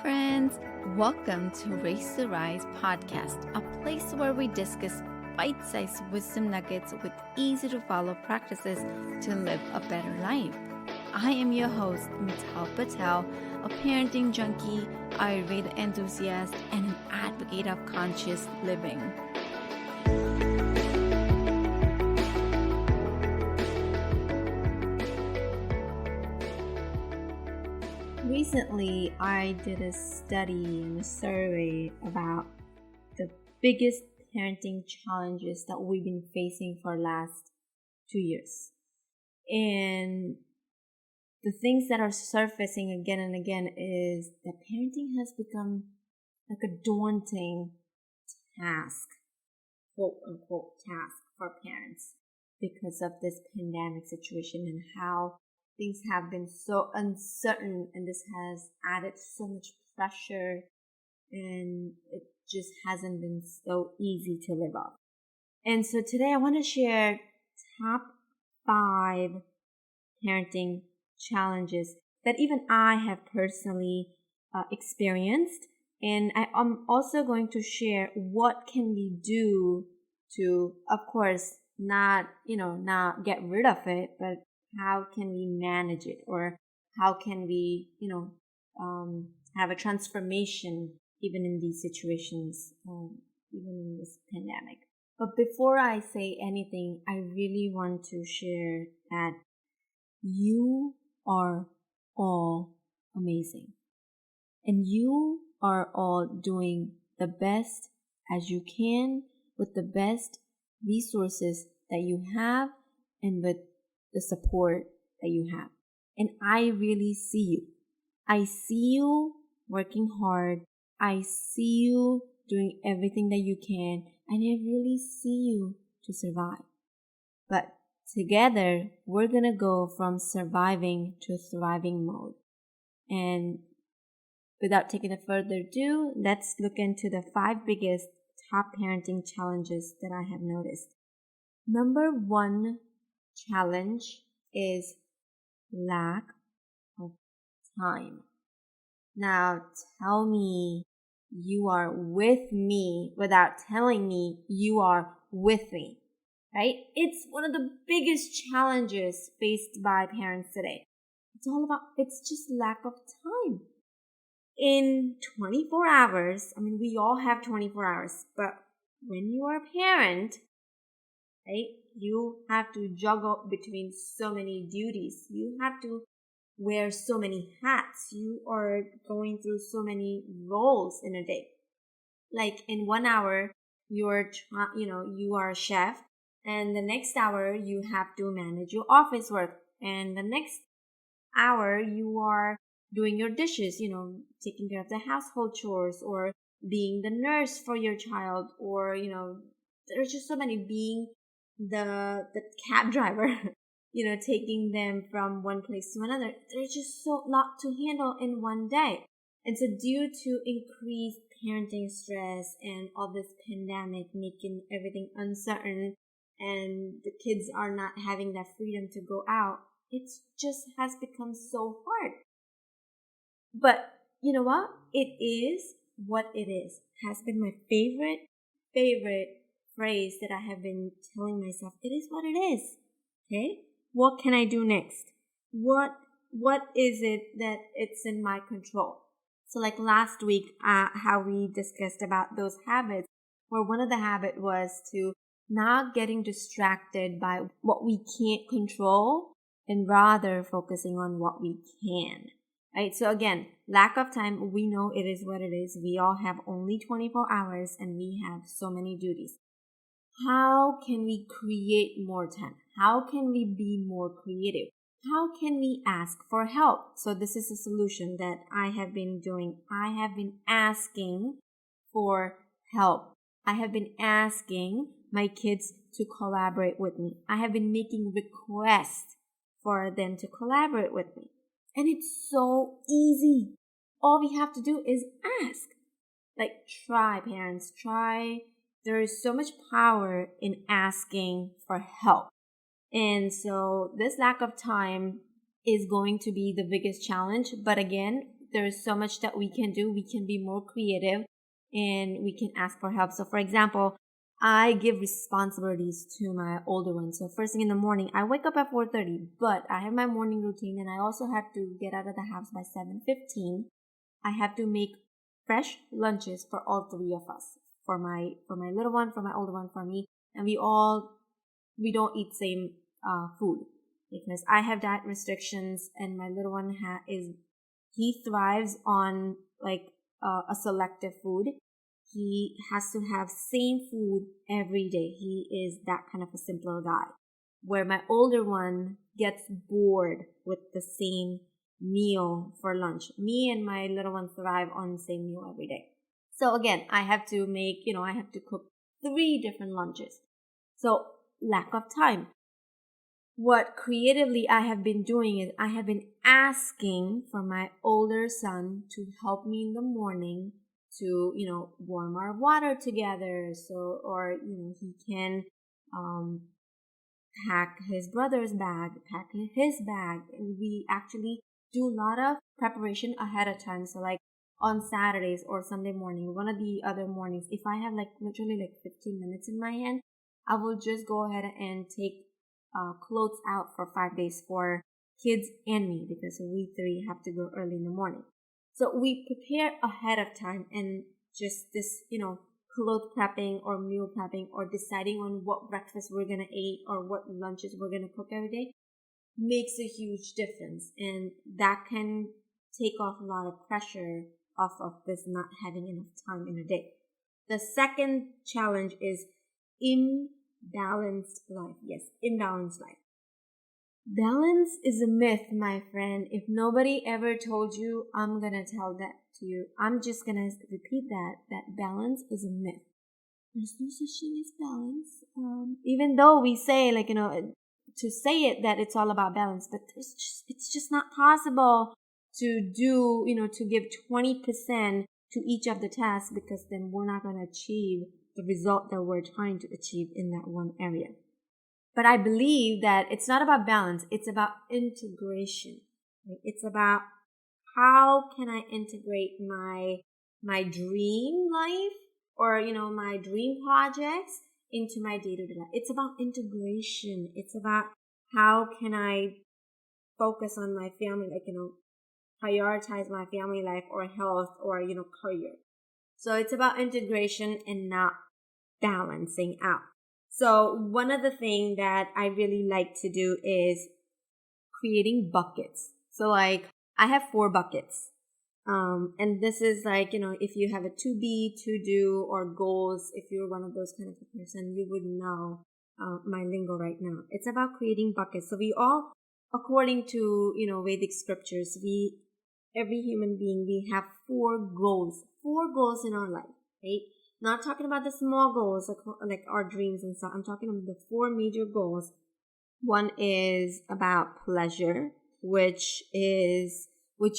friends. Welcome to Race to Rise podcast, a place where we discuss bite-sized wisdom nuggets with easy-to-follow practices to live a better life. I am your host, Mital Patel, a parenting junkie, Ayurveda enthusiast, and an advocate of conscious living. Recently, I did a study and a survey about the biggest parenting challenges that we've been facing for the last 2 years. And the things that are surfacing again and again is that parenting has become like a daunting task, quote unquote task for parents because of this pandemic situation and how things have been so uncertain, and this has added so much pressure, and it just hasn't been so easy to live up. And so today I want to share top 5 parenting challenges that even I have personally experienced. And I'm also going to share what can we do to, of course, not get rid of it, but how can we manage it, or how can we, have a transformation even in these situations, even in this pandemic. But before I say anything, I really want to share that you are all amazing. And you are all doing the best as you can with the best resources that you have and with the support that you have. And I really see you. I see you working hard. I see you doing everything that you can. And I really see you to survive. But together, we're going to go from surviving to thriving mode. And without taking a further ado, let's look into the 5 biggest top parenting challenges that I have noticed. Number 1 challenge is lack of time. Now tell me you are with me without telling me you are with me, right? It's one of the biggest challenges faced by parents today. It's just lack of time. In 24 hours, we all have 24 hours, but when you are a parent, right, you have to juggle between so many duties. You have to wear so many hats. You are going through so many roles in a day. Like in 1 hour, you are a chef, and the next hour you have to manage your office work, and the next hour you are doing your dishes, taking care of the household chores, or being the nurse for your child, or there's just so many, being the cab driver, taking them from one place to another. There's just so lot to handle in one day. And so due to increased parenting stress and all this pandemic making everything uncertain, and the kids are not having that freedom to go out, it just has become so hard. But you know what? It is what it is. Has been my favorite phrase that I have been telling myself. It is what it is. Okay? What can I do next? What is it that it's in my control? So like last week, how we discussed about those habits, where one of the habit was to not getting distracted by what we can't control and rather focusing on what we can. Right? So again, lack of time, we know it is what it is. We all have only 24 hours and we have so many duties. How can we create more time? How can we be more creative? How can we ask for help? So this is a solution that I have been doing. I have been asking for help. I have been asking my kids to collaborate with me. I have been making requests for them to collaborate with me. And it's so easy. All we have to do is ask. Like, try, parents, try. There is so much power in asking for help. And so this lack of time is going to be the biggest challenge. But again, there's so much that we can do. We can be more creative and we can ask for help. So for example, I give responsibilities to my older ones. So first thing in the morning, I wake up at 4:30, but I have my morning routine and I also have to get out of the house by 7:15. I have to make fresh lunches for all three of us. For my little one, for my older one, for me. And we don't eat same food because I have diet restrictions and my little one he thrives on like a selective food. He has to have same food every day. He is that kind of a simpler guy. Where my older one gets bored with the same meal for lunch. Me and my little one thrive on the same meal every day. So again, I have to cook 3 different lunches. So lack of time. What creatively I have been doing is I have been asking for my older son to help me in the morning to, warm our water together. So, or, he can, pack his brother's bag, pack his bag. And we actually do a lot of preparation ahead of time. So like on Saturdays or Sunday morning, one of the other mornings, if I have like literally like 15 minutes in my hand, I will just go ahead and take clothes out for 5 days for kids and me because we 3 have to go early in the morning. So we prepare ahead of time and just this, clothes prepping or meal prepping or deciding on what breakfast we're going to eat or what lunches we're going to cook every day makes a huge difference. And that can take off a lot of pressure off of this not having enough time in a day. The second challenge is imbalanced life. Yes, imbalanced life. Balance is a myth, my friend. If nobody ever told you, I'm gonna tell that to you. I'm just gonna repeat that balance is a myth. There's no such thing as balance. Even though we say, to say it that it's all about balance, but it's just not possible to do, to give 20% to each of the tasks because then we're not gonna achieve the result that we're trying to achieve in that one area. But I believe that it's not about balance. It's about integration. Right? It's about how can I integrate my dream life or, my dream projects into my day-to-day life. It's about integration. It's about how can I focus on my family, prioritize my family life or health or, career. So it's about integration and not balancing out. So one of the things that I really like to do is creating buckets. So like I have 4 buckets. And this is like, if you have a to be, to do, or goals, if you're one of those kind of a person, you would know my lingo right now. It's about creating buckets. So we all, according to, Vedic scriptures, every human being, we have 4 goals in our life, right? Not talking about the small goals, like our dreams and stuff. I'm talking about the 4 major goals. One is about pleasure, which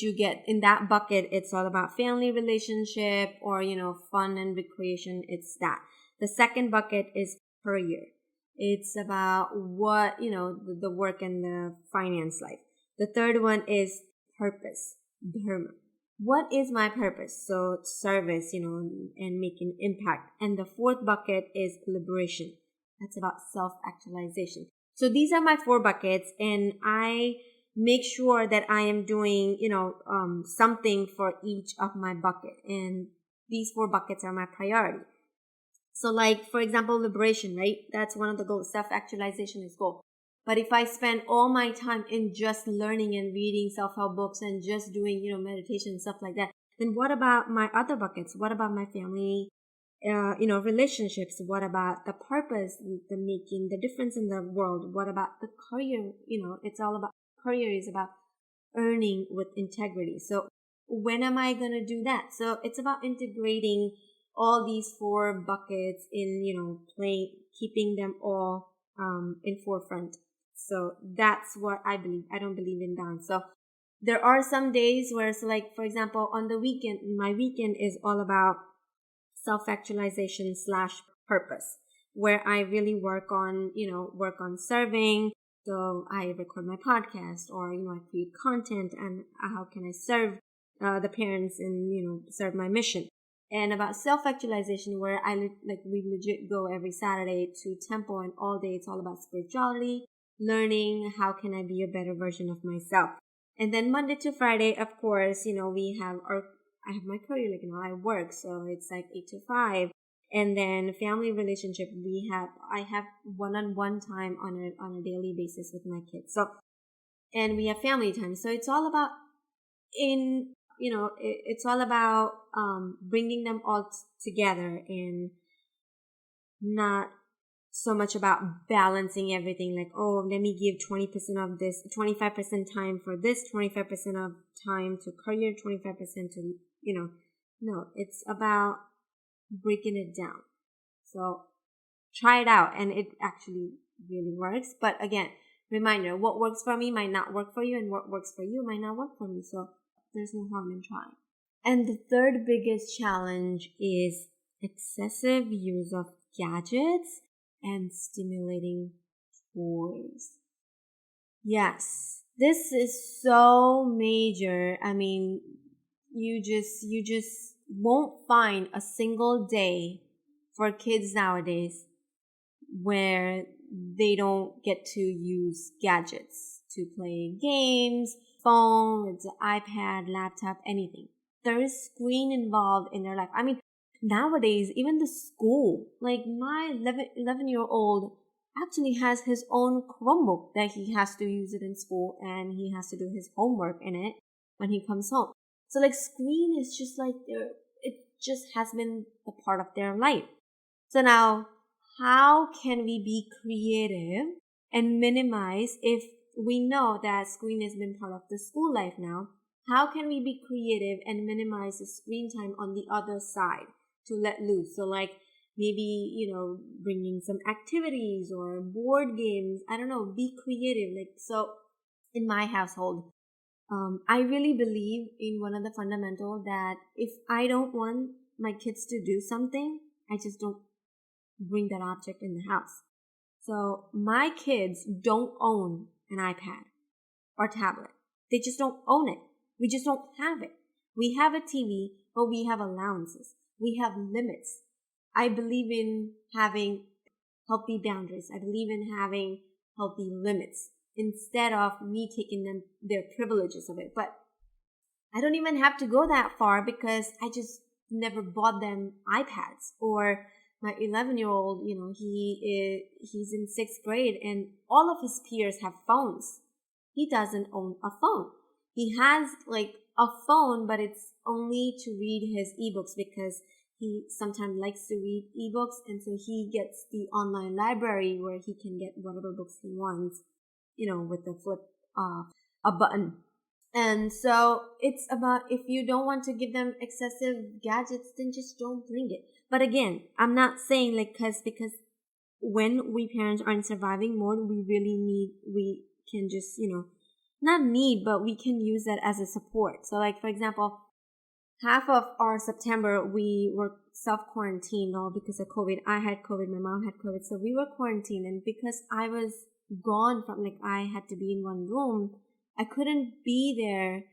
you get in that bucket. It's all about family relationship or, fun and recreation. It's that. The second bucket is career. It's about what, the work and the finance life. The third one is purpose, dharma. What is my purpose? So service, and making impact. And the fourth bucket is liberation. That's about self-actualization. So these are my 4 buckets, and I make sure that I am doing, something for each of my bucket. And these 4 buckets are my priority. So like, for example, liberation, right? That's one of the goals. Self-actualization is goal. But if I spend all my time in just learning and reading self-help books and just doing, meditation and stuff like that, then what about my other buckets? What about my family, relationships? What about the purpose, the making the difference in the world? What about the career? It's all about career is about earning with integrity. So when am I going to do that? So it's about integrating all these 4 buckets in, keeping them all in forefront. So that's what I believe. I don't believe in balance. So there are some days where it's like, for example, on the weekend, my weekend is all about self-actualization / purpose, where I really work on serving. So I record my podcast or, I create content and how can I serve the parents and, serve my mission. And about self-actualization, where we legit go every Saturday to temple, and all day it's all about spirituality, learning how can I be a better version of myself. And then Monday to Friday, of course, I have my career, I work, so it's like 8 to 5. And then family relationship, I have one-on-one time on a daily basis with my kids. So, and we have family time. So it's all about it's all about bringing them all together, and not so much about balancing everything, like, oh, let me give 20% of this, 25% time for this, 25% of time to career, 25% to, no, it's about breaking it down. So try it out, and it actually really works. But again, reminder, what works for me might not work for you, and what works for you might not work for me. So there's no harm in trying. And the third biggest challenge is excessive use of gadgets and stimulating toys. Yes, this is so major. I mean, you just won't find a single day for kids nowadays where they don't get to use gadgets to play games, phone, it's an iPad, laptop, anything. There is screen involved in their life. I mean, nowadays, even the school, like my 11-year-old actually has his own Chromebook that he has to use it in school, and he has to do his homework in it when he comes home. So like screen is just like it just has been a part of their life. So now, how can we be creative and minimize, if we know that screen has been part of the school life now, how can we be creative and minimize the screen time on the other side to let loose? So like maybe, bringing some activities or board games. I don't know, be creative. Like, so in my household, I really believe in one of the fundamental that if I don't want my kids to do something, I just don't bring that object in the house. So my kids don't own an iPad or tablet. They just don't own it. We just don't have it. We have a TV, but we have allowances. We have limits. I believe in having healthy boundaries. I believe in having healthy limits instead of me taking them their privileges of it. But I don't even have to go that far because I just never bought them iPads. Or my 11-year-old, he's in 6th grade and all of his peers have phones. He doesn't own a phone. He has like a phone, but it's only to read his ebooks because he sometimes likes to read ebooks, and so he gets the online library where he can get whatever books he wants, with the flip a button. And so it's about, if you don't want to give them excessive gadgets, then just don't bring it. But again, I'm not saying because when we parents are in surviving mode, we can just, not need, but we can use that as a support. So like, for example, half of our September, we were self-quarantined all because of COVID. I had COVID, my mom had COVID. So we were quarantined. And because I was gone from, I had to be in one room, I couldn't be there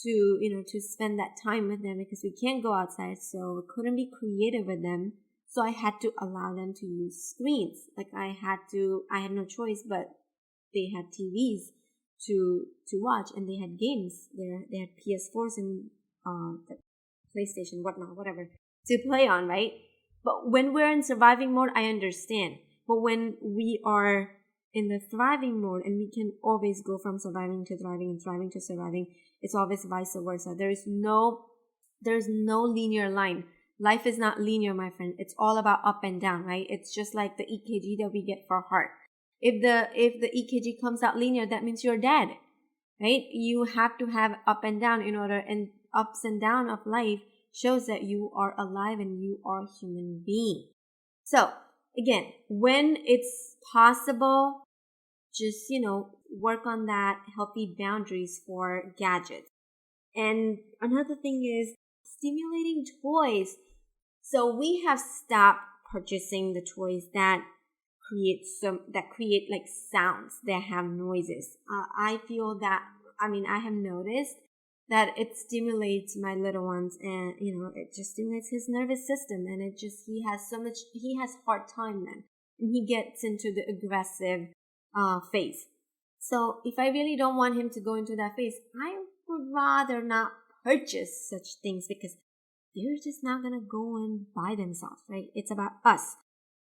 to spend that time with them because we can't go outside. So I couldn't be creative with them. So I had to allow them to use screens. I had no choice, but they had TVs to watch, and they had games. They had PS4s and the PlayStation, whatever, to play on, right? But when we're in surviving mode, I understand. But when we are in the thriving mode, and we can always go from surviving to thriving and thriving to surviving, it's always vice versa. There's no linear line. Life is not linear, my friend. It's all about up and down, right? It's just like the EKG that we get for heart. If the EKG comes out linear, that means you're dead, right? You have to have up and down in order, and ups and down of life shows that you are alive and you are a human being. So again, when it's possible, just, work on that healthy boundaries for gadgets. And another thing is stimulating toys. So we have stopped purchasing the toys that create sounds, that have noises. I feel that, I have noticed that it stimulates my little ones, and it just stimulates his nervous system, and he has hard time then, and he gets into the aggressive phase. So if I really don't want him to go into that phase, I would rather not purchase such things, because they're just not gonna go and buy themselves, right? It's about us.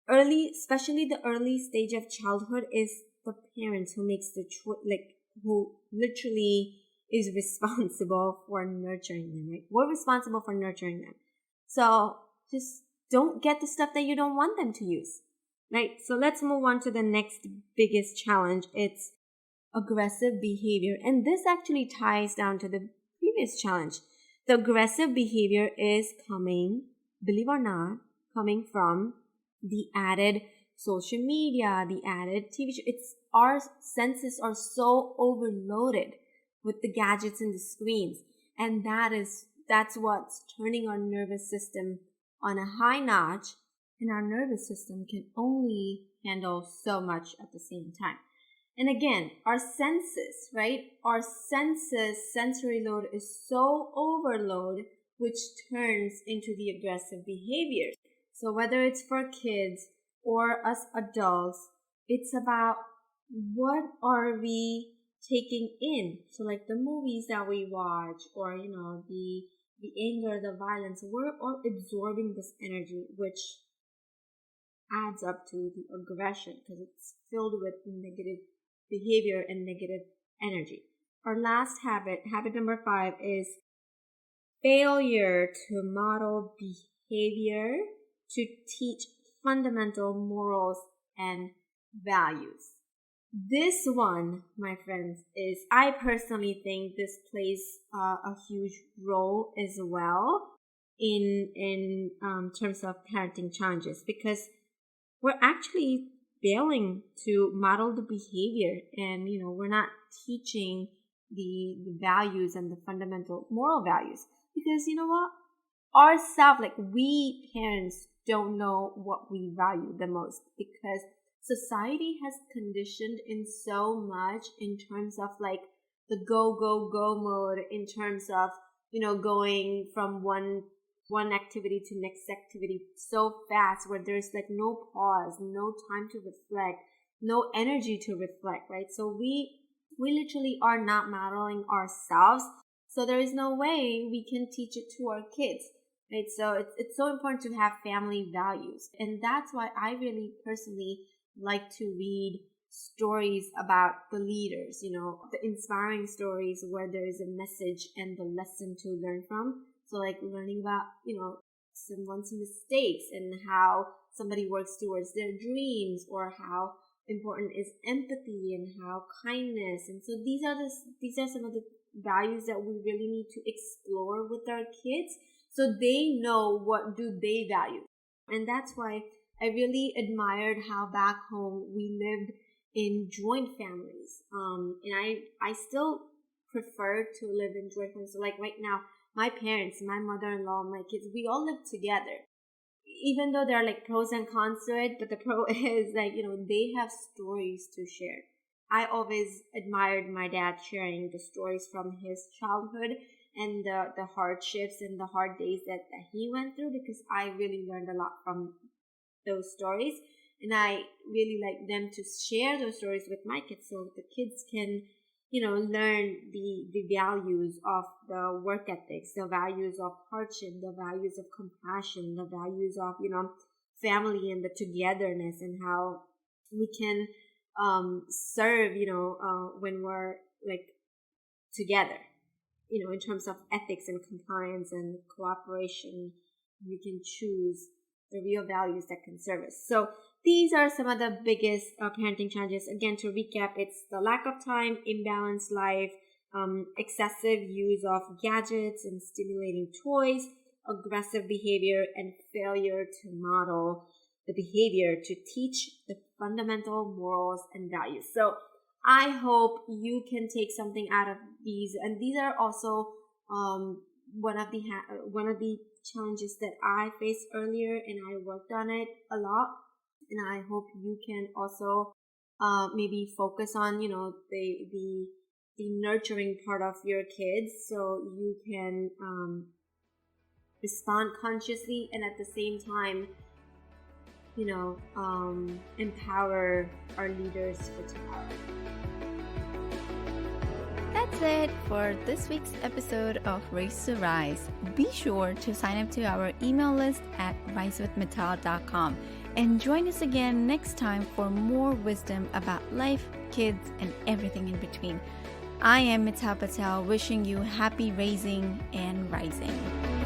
Especially the early stage of childhood, is the parents who makes the choice, who literally is responsible for nurturing them, right? We're responsible for nurturing them. So just don't get the stuff that you don't want them to use, right? So let's move on to the next biggest challenge. It's aggressive behavior. And this actually ties down to the previous challenge. The aggressive behavior is coming, believe or not, coming from the added social media, the added TV show. Our senses are so overloaded with the gadgets and the screens. And that's what's turning our nervous system on a high notch. And our nervous system can only handle so much at the same time. And again, our senses, right? Our sensory load is so overload, which turns into the aggressive behavior. So whether it's for kids or us adults, it's about what are we taking in. So like the movies that we watch, or the anger, the violence, we're all absorbing this energy, which adds up to the aggression, because it's filled with negative behavior and negative energy. Our last habit number 5, is failure to model behavior to teach fundamental morals and values. This one, my friends, I personally think this plays a huge role as well in terms of parenting challenges, because we're actually failing to model the behavior, and we're not teaching the values and the fundamental moral values, because ourselves, we parents don't know what we value the most, because society has conditioned in so much in terms of the go mode, in terms of going from one activity to next activity so fast, where there's no pause, no time to reflect, no energy to reflect, right? So we literally are not modeling ourselves, so there is no way we can teach it to our kids, right? So it's so important to have family values, and that's why I really personally like to read stories about the leaders, the inspiring stories where there is a message and the lesson to learn from. So learning about, someone's mistakes and how somebody works towards their dreams, or how important is empathy and how kindness. And so these are some of the values that we really need to explore with our kids, so they know what do they value. And that's why I really admired how back home we lived in joint families. And I still prefer to live in joint families. So right now, my parents, my mother-in-law, my kids, we all live together. Even though there are pros and cons to it, but the pro is they have stories to share. I always admired my dad sharing the stories from his childhood and the hardships and the hard days that he went through, because I really learned a lot from those stories. And I really like them to share those stories with my kids, so the kids can learn the values of the work ethics, the values of hardship, the values of compassion, the values of, family and the togetherness, and how we can serve, when we're together, in terms of ethics and compliance and cooperation. We can choose the real values that can serve us. So these are some of the biggest parenting challenges. Again, to recap, it's the lack of time, imbalanced life, excessive use of gadgets and stimulating toys, aggressive behavior, and failure to model the behavior to teach the fundamental morals and values. So I hope you can take something out of these. And these are also one of the challenges that I faced earlier, and I worked on it a lot. And I hope you can also maybe focus on the the nurturing part of your kids, so you can respond consciously and at the same time, empower our leaders for tomorrow. That's it for this week's episode of Race to Rise. Be sure to sign up to our email list at risewithmittal.com and join us again next time for more wisdom about life, kids, and everything in between. I am Mittal Patel, wishing you happy raising and rising.